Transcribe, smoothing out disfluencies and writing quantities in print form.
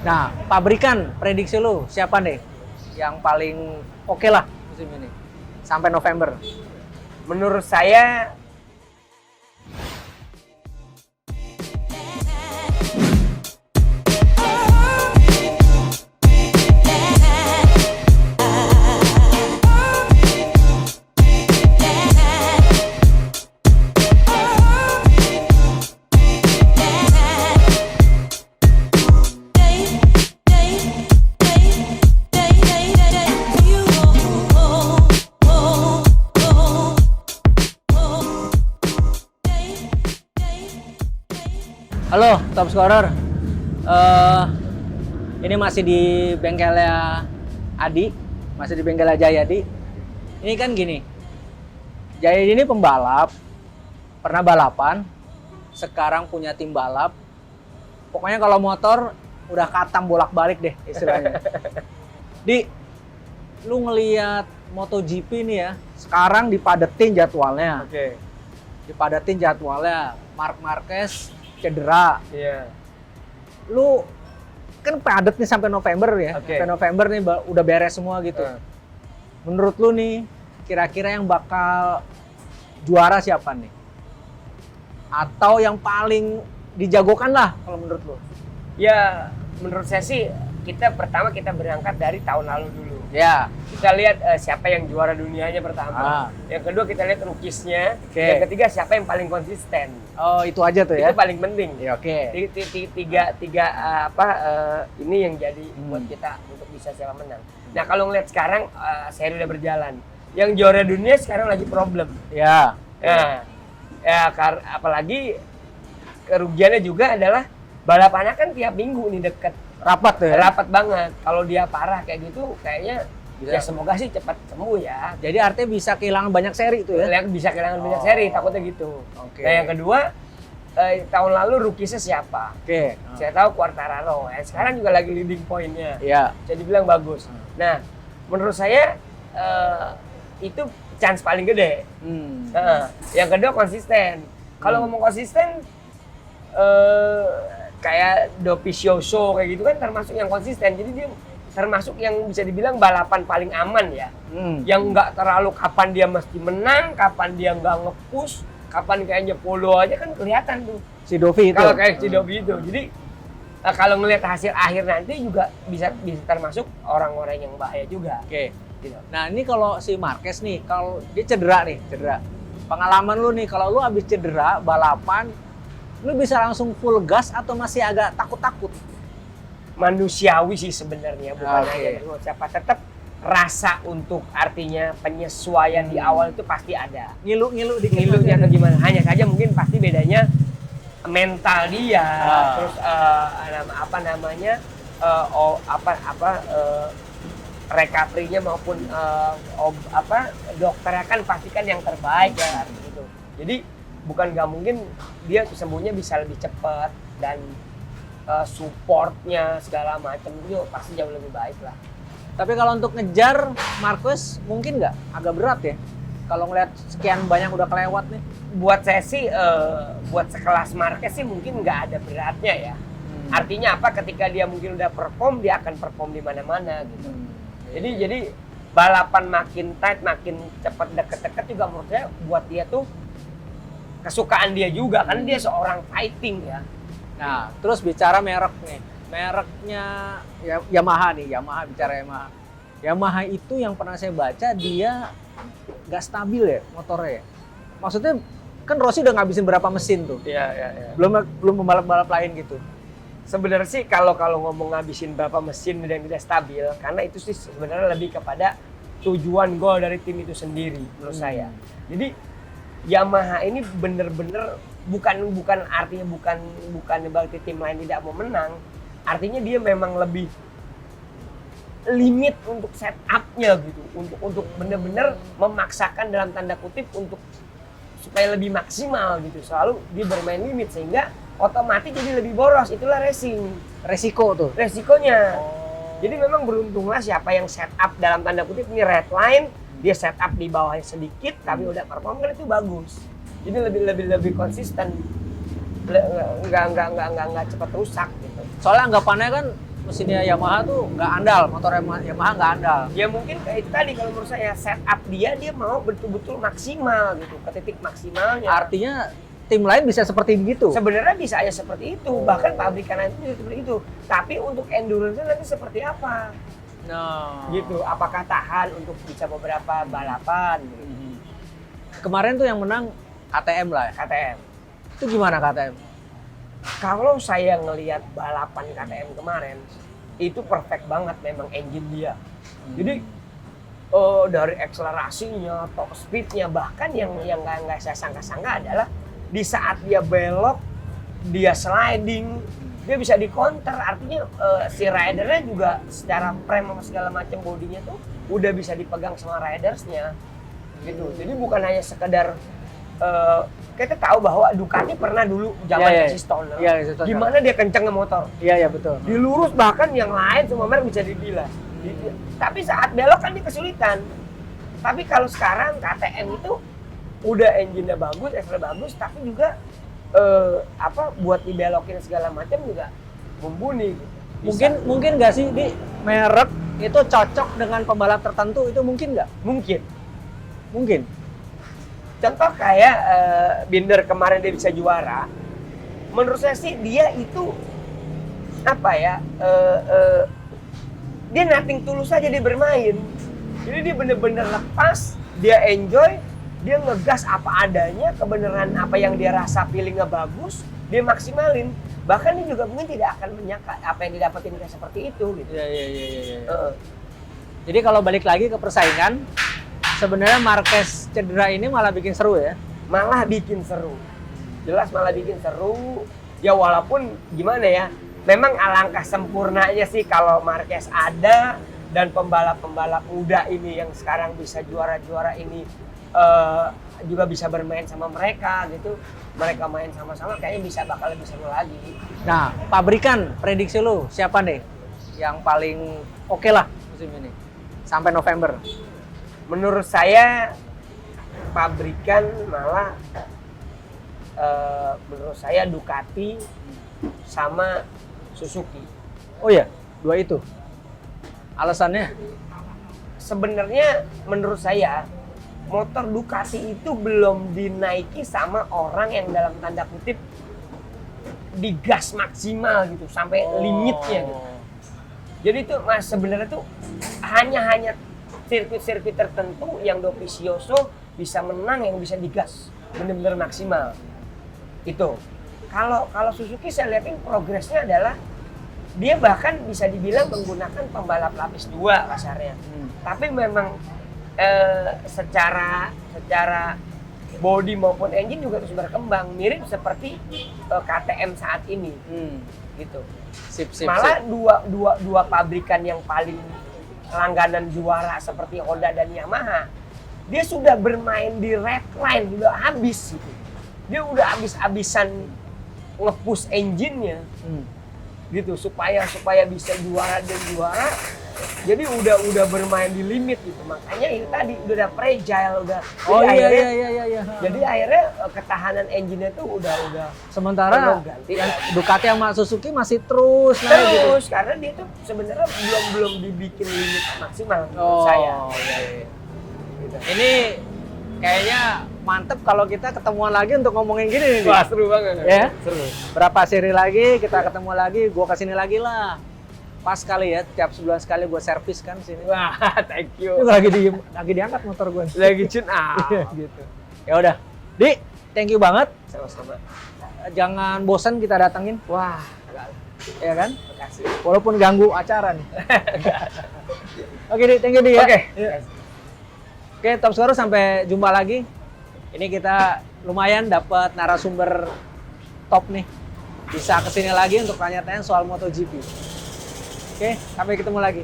Nah, pabrikan prediksi lu siapa nih yang paling oke lah musim ini sampai November? Menurut saya Halo, top scorer. Ini masih di bengkelnya Adi, masih di bengkelnya Jayadi. Ini kan gini, Jayadi ini pembalap, pernah balapan, sekarang punya tim balap. Pokoknya kalau motor udah katam bolak-balik deh istilahnya. Lu ngelihat MotoGP nih ya, sekarang dipadetin jadwalnya. Oke. Dipadetin jadwalnya. Marc Marquez cedera. Iya. Lu kan padet nih sampai November ya. Oke. Sampai November nih udah beres semua gitu. Menurut lu nih, kira-kira yang bakal juara siapa nih? Atau yang paling dijagokan lah kalau menurut lu? Ya, menurut saya sih kita berangkat dari tahun lalu dulu. Ya. Kita lihat siapa yang juara dunianya pertama. Yang kedua kita lihat rookies-nya. Oke. Yang ketiga siapa yang paling konsisten. Oh, itu aja tuh ya. Itu paling penting. Ya, oke. Tiga ini yang jadi buat kita untuk bisa siapa menang. Nah, kalau ngeliat sekarang seri udah berjalan. Yang juara dunia sekarang lagi problem. Ya. Nah, apalagi kerugiannya juga adalah balapannya kan tiap minggu nih deket. Rapat tuh ya. Rapat banget. Kalau dia parah kayak gitu, kayaknya ya semoga sih cepat sembuh ya. Jadi artinya bisa kehilangan banyak seri itu ya? Bisa kehilangan banyak seri, takutnya gitu. Oke. Nah, yang kedua, tahun lalu rookiesnya siapa? Oke. Saya tahu Quartararo. Sekarang juga lagi leading point-nya. Iya. Jadi bilang bagus. Nah, menurut saya itu chance paling gede. Nah, yang kedua konsisten. Kalau ngomong konsisten, kayak Dovizioso kayak gitu kan termasuk yang konsisten. Jadi dia termasuk yang bisa dibilang balapan paling aman ya. Yang nggak terlalu kapan dia mesti menang, kapan dia nggak nge-push, kapan kayaknya polo aja kan kelihatan tuh. Si Dovi itu. Kalau kayak si Dovi itu. Jadi kalau ngelihat hasil akhir nanti juga bisa termasuk orang-orang yang bahaya juga. Oke. Gitu. Nah, ini kalau si Marquez nih, kalau dia cedera. Pengalaman lu nih, kalau lu habis cedera balapan, lu bisa langsung full gas atau masih agak takut-takut? Manusiawi sih sebenarnya, bukan Oke. hanya siapa, tetap rasa untuk artinya penyesuaian di awal itu pasti ada. Ngilu dikit Ngilunya atau gimana? Hanya saja mungkin pasti bedanya mental dia, terus recovery-nya maupun dokternya kan pastikan yang terbaik ya gitu. Jadi bukan nggak mungkin dia sembuhnya bisa lebih cepat dan supportnya segala macam itu pasti jauh lebih baik lah. Tapi kalau untuk ngejar Marquez mungkin nggak? Agak berat ya? Kalau ngeliat sekian banyak udah kelewat nih. Buat saya sih, buat sekelas Marquez sih mungkin nggak ada beratnya ya. Artinya apa? Ketika dia mungkin udah perform, dia akan perform di mana-mana gitu. Jadi balapan makin tight, makin cepat deket-deket juga menurut saya buat dia tuh kesukaan dia juga, karena dia seorang fighting ya. Nah, terus bicara merek nih. Mereknya Yamaha nih, bicara Yamaha. Yamaha itu yang pernah saya baca dia nggak stabil ya motornya. Maksudnya kan Rossi udah ngabisin berapa mesin tuh. Iya. Belum pembalap-pembalap lain gitu. Sebenarnya sih kalau ngomong ngabisin berapa mesin dan tidak stabil, karena itu sih sebenarnya lebih kepada tujuan gol dari tim itu sendiri menurut saya. Jadi Yamaha ini bener-bener bukan artinya bukan berarti tim lain tidak mau menang. Artinya dia memang lebih limit untuk setup-nya gitu, untuk bener-bener memaksakan dalam tanda kutip untuk supaya lebih maksimal gitu. Selalu dia bermain limit sehingga otomatis jadi lebih boros. Itulah racing. Resiko tuh. Resikonya. Jadi memang beruntunglah siapa yang setup dalam tanda kutip ini red line, dia setup di bawahnya sedikit tapi udah perform kan itu bagus. Jadi lebih konsisten. Enggak cepat rusak gitu. Soalnya anggapannya kan mesinnya Yamaha tuh nggak andal, motor Yamaha nggak andal. Ya mungkin kayak itu tadi kalau menurut saya setup dia mau betul-betul maksimal gitu, ke titik maksimalnya. Artinya tim lain bisa seperti begitu. Sebenarnya bisa aja seperti itu, bahkan pabrikan lain itu seperti itu. Tapi untuk endurance nanti seperti apa? Nah, Gitu, apakah tahan untuk bisa beberapa balapan? Gitu. kemarin tuh yang menang KTM lah ya. KTM. Itu gimana KTM? Kalau saya ngelihat balapan KTM kemarin, itu perfect banget memang engine dia. Jadi dari akselerasinya, top speednya, bahkan yang nggak saya sangka-sangka adalah di saat dia belok, dia sliding, dia bisa di counter. Artinya si ridernya juga secara frame sama segala macam bodinya tuh udah bisa dipegang sama ridersnya gitu. Jadi bukan hanya sekedar kita tahu bahwa Ducati pernah dulu zaman Siston, gimana dia kenceng motor. Iya betul. Dilurus bahkan yang lain semua merek bisa dibilas. Tapi saat belok kan dia kesulitan. Tapi kalau sekarang KTM itu udah engine-nya bagus, ekstra bagus, tapi juga buat dibelokin segala macam juga mumpuni. Gitu. Mungkin nggak sih di merek itu cocok dengan pembalap tertentu, itu mungkin nggak? Mungkin. Contoh kayak Binder kemarin dia bisa juara. Menurut saya sih dia itu dia nothing tulus aja dia bermain. Jadi dia bener-bener lepas, dia enjoy, dia ngegas apa adanya, kebenaran apa yang dia rasa feelingnya bagus, dia maksimalin. Bahkan dia juga mungkin tidak akan menyangka apa yang didapetin kayak seperti itu gitu. Iya. Jadi kalau balik lagi ke persaingan, sebenarnya Marquez cedera ini malah bikin seru ya? Malah bikin seru. Jelas malah bikin seru. Ya walaupun gimana ya, memang alangkah sempurnanya sih kalau Marquez ada dan pembalap-pembalap muda ini yang sekarang bisa juara-juara ini juga bisa bermain sama mereka gitu. Mereka main sama-sama kayaknya bakal lebih seru lagi. Nah, pabrikan prediksi lu siapa nih yang paling oke lah musim ini sampai November? Menurut saya pabrikan malah menurut saya Ducati sama Suzuki. Oh iya, dua itu. Alasannya? Sebenarnya menurut saya motor Ducati itu belum dinaiki sama orang yang dalam tanda kutip digas maksimal gitu sampai limitnya gitu. Jadi itu mas sebenarnya tuh hanya sirkuit-sirkuit tertentu yang Dovizioso bisa menang, yang bisa digas benar-benar maksimal. Itu. Kalau Suzuki saya lihatin progresnya adalah dia bahkan bisa dibilang menggunakan pembalap lapis 2 kasarnya. Tapi memang secara body maupun engine juga terus berkembang, mirip seperti KTM saat ini. Gitu. Malah dua pabrikan yang paling langganan juara seperti Honda dan Yamaha, dia sudah bermain di red line, udah habis gitu. Dia udah habis-habisan nge-push engine-nya. Gitu supaya bisa juara dan juara. Jadi udah bermain di limit gitu. Makanya itu tadi udah fragile udah. Iya. Jadi akhirnya ketahanan engine-nya tuh udah sementara yang Ducati sama Suzuki masih terus gitu. Karena dia tuh sebenarnya belum dibikin limit maksimal menurut saya. Iya. Gitu. Ini kayaknya mantep kalau kita ketemuan lagi untuk ngomongin gini nih. Wah, seru banget. Ya? Seru. Berapa seri lagi kita ketemu lagi, gua kesini lagi lah. Pas kali ya, tiap sebulan sekali gue servis kan sini. Wah, thank you. Ini lagi diangkat motor gue. Lagi tune gitu. Ya udah, Di, thank you banget. Sama-sama. Jangan bosan kita datengin. Wah, ya kan? makasih. Walaupun ganggu acara nih. Oke, Di, thank you Di ya. Oke, Top Scorer sampai jumpa lagi. Ini kita lumayan dapat narasumber top nih. Bisa kesini lagi untuk tanya-tanya soal MotoGP. Oke, sampai ketemu lagi.